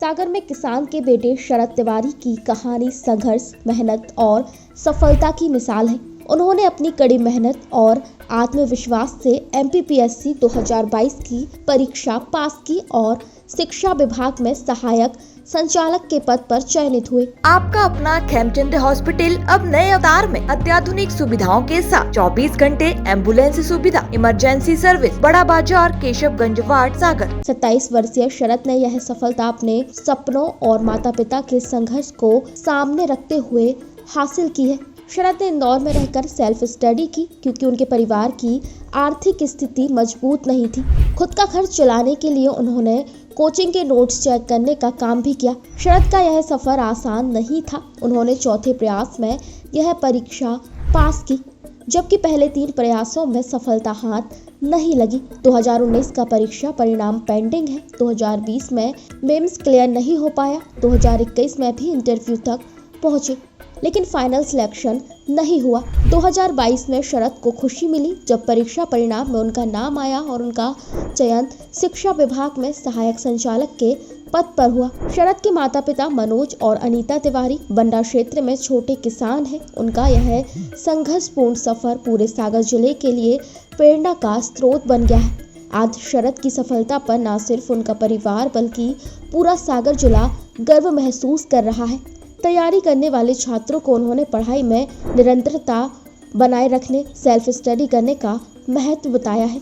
सागर में किसान के बेटे शरद तिवारी की कहानी संघर्ष, मेहनत और सफलता की मिसाल है। उन्होंने अपनी कड़ी मेहनत और आत्मविश्वास से एमपीपीएससी 2022 की परीक्षा पास की और शिक्षा विभाग में सहायक संचालक के पद पर चयनित हुए। आपका अपना खेमचंद हॉस्पिटल अब नए अवतार में अत्याधुनिक सुविधाओं के साथ 24 घंटे एम्बुलेंस सुविधा, इमरजेंसी सर्विस, बड़ा बाजार, केशवगंज वार्ड, सागर। 27 वर्षीय शरद ने यह सफलता अपने सपनों और माता पिता के संघर्ष को सामने रखते हुए हासिल की है। शरद ने इंदौर में रहकर सेल्फ स्टडी की क्योंकि उनके परिवार की आर्थिक स्थिति मजबूत नहीं थी। खुद का खर्च चलाने के लिए उन्होंने कोचिंग के नोट्स चेक करने का काम भी किया। शरद का यह सफर आसान नहीं था। उन्होंने चौथे प्रयास में यह परीक्षा पास की, जबकि पहले 3 प्रयासों में सफलता हाथ नहीं लगी। 2019 का परीक्षा परिणाम पेंडिंग है। 2020 में मेंस क्लियर नहीं हो पाया। 2021 में भी इंटरव्यू तक पहुंचे, लेकिन फाइनल सिलेक्शन नहीं हुआ। 2022 में शरद को खुशी मिली जब परीक्षा परिणाम में उनका नाम आया और उनका चयन शिक्षा विभाग में सहायक संचालक के पद पर हुआ। शरद के माता पिता मनोज और अनीता तिवारी बंडा क्षेत्र में छोटे किसान हैं। उनका यह संघर्षपूर्ण सफर पूरे सागर जिले के लिए प्रेरणा का स्रोत बन गया है। आज शरद की सफलता पर न सिर्फ उनका परिवार बल्कि पूरा सागर जिला गर्व महसूस कर रहा है। तैयारी करने वाले छात्रों को उन्होंने पढ़ाई में निरंतरता बनाए रखने, सेल्फ स्टडी करने का महत्व बताया है।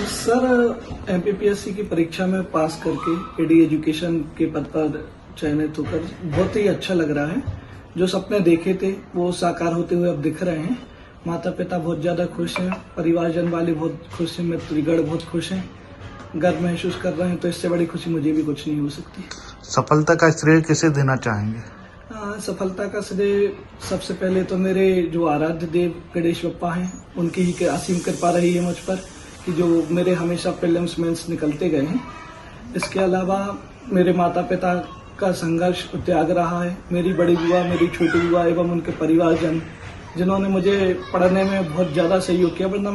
सर, एमपीपीएससी की परीक्षा में पास करके एडी एजुकेशन के पद पर चयनित होकर बहुत ही अच्छा लग रहा है। जो सपने देखे थे वो साकार होते हुए अब दिख रहे हैं। माता पिता बहुत ज़्यादा खुश हैं, परिवारजन वाले बहुत खुश हैं, मित्रगण बहुत खुश हैं, गर्व महसूस कर रहे हैं। तो इससे बड़ी खुशी मुझे भी कुछ नहीं हो सकती। सफलता का श्रेय किसे देना चाहेंगे? सफलता का श्रेय सबसे पहले तो मेरे जो आराध्य देव गणेश बप्पा हैं, उनकी ही असीम कृपा रही है मुझ पर कि जो मेरे हमेशा प्रीलिम्स मेंस निकलते गए हैं। इसके अलावा मेरे माता पिता का संघर्ष त्याग रहा है, मेरी बड़ी बुआ, मेरी छोटी बुआ एवं उनके परिवारजन, जिन्होंने मुझे पढ़ने में बहुत ज़्यादा सहयोग किया, वरना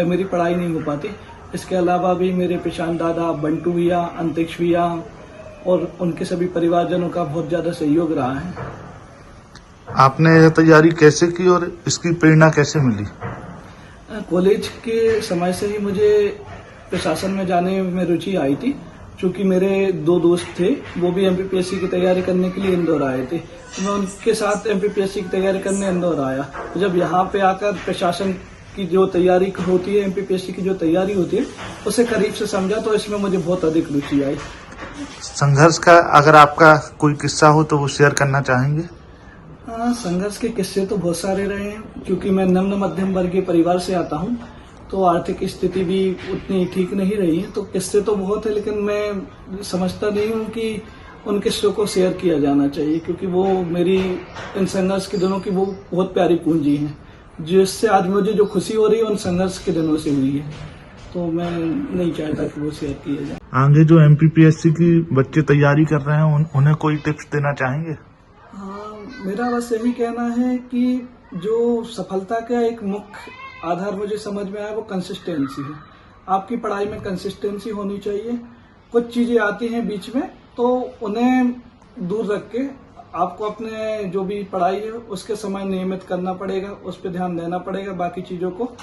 मेरी पढ़ाई नहीं हो पाती। इसके अलावा भी मेरे पेशान दादा बंटू भैया, अंतरिक्ष भैया और उनके सभी परिवारजनों का बहुत ज़्यादा सहयोग रहा है। आपने यह तैयारी कैसे की और इसकी प्रेरणा कैसे मिली? कॉलेज के समय से ही मुझे प्रशासन में जाने में रुचि आई थी, क्योंकि मेरे 2 दोस्त थे, वो भी एमपीपीएससी की तैयारी करने के लिए इंदौर आए थे। तो मैं उनके साथ एमपीपीएससी की तैयारी करने इंदौर आया। तो जब यहाँ पे आकर प्रशासन की जो तैयारी होती है, एमपीपीएससी की जो तैयारी होती है, उसे करीब से समझा तो इसमें मुझे बहुत अधिक रुचि आई। संघर्ष का अगर आपका कोई किस्सा हो तो वो शेयर करना चाहेंगे? संघर्ष के किस्से तो बहुत सारे रहे हैं, क्योंकि मैं निम्न मध्यम वर्गीय परिवार से आता हूं, तो आर्थिक स्थिति भी उतनी ठीक नहीं रही है। तो किस्से तो बहुत है, लेकिन मैं समझता नहीं हूं कि उन किस्सों को शेयर किया जाना चाहिए, क्योंकि वो मेरी इन संघर्ष के दिनों की वो बहुत प्यारी पूंजी है, जिससे आज मुझे जो खुशी हो रही है उन संघर्ष के दिनों से हुई है। तो मैं नहीं चाहता कि वो शेयर किया जाए। आगे जो एमपीपीएससी की बच्चे तैयारी कर रहे हैं उन्हें कोई टिप्स देना चाहेंगे? हाँ, मेरा बस यही कहना है कि जो सफलता का एक मुख्य आधार मुझे समझ में आया वो कंसिस्टेंसी है। आपकी पढ़ाई में कंसिस्टेंसी होनी चाहिए। कुछ चीजें आती हैं बीच में तो उन्हें दूर रख के आपको अपने जो भी पढ़ाई है उसके समय नियमित करना पड़ेगा, उस पर ध्यान देना पड़ेगा, बाकी चीजों को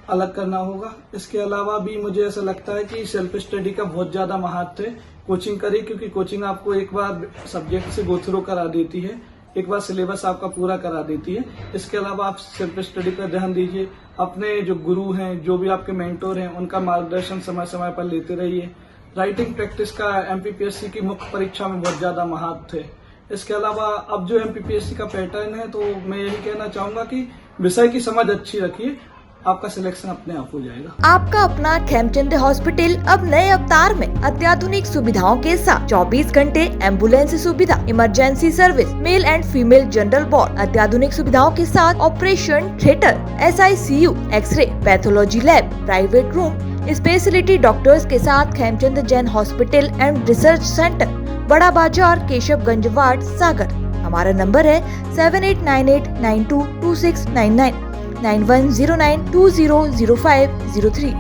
अलग करना होगा। इसके अलावा भी मुझे ऐसा लगता है कि सेल्फ स्टडी का बहुत ज्यादा महत्व है। कोचिंग करिए, क्योंकि कोचिंग आपको एक बार सब्जेक्ट से गो थ्रू करा देती है, एक बार सिलेबस आपका पूरा करा देती है। इसके अलावा आप सेल्फ स्टडी पर ध्यान दीजिए। अपने जो गुरु हैं, जो भी आपके मेंटोर हैं, उनका मार्गदर्शन समय समय पर लेते रहिए। राइटिंग प्रैक्टिस का एमपीपीएससी की मुख्य परीक्षा में बहुत ज्यादा महत्व है। इसके अलावा अब जो एमपीपीएससी का पैटर्न है, तो मैं यही कहना चाहूंगा कि विषय की समझ अच्छी रखिए, आपका सिलेक्शन अपने आप हो जाएगा। आपका अपना खेमचंद हॉस्पिटल अब नए अवतार में अत्याधुनिक सुविधाओं के साथ 24 घंटे एम्बुलेंस सुविधा, emergency service, male and female general ward, अत्याधुनिक सुविधाओं के साथ operation theatre, SICU, X-ray, pathology lab, private room, speciality doctors के साथ Khemchand Jain hospital and research centre, Bada Bazar, Keshavganj ward, सागर। हमारा नंबर है 7898922699 9109200503।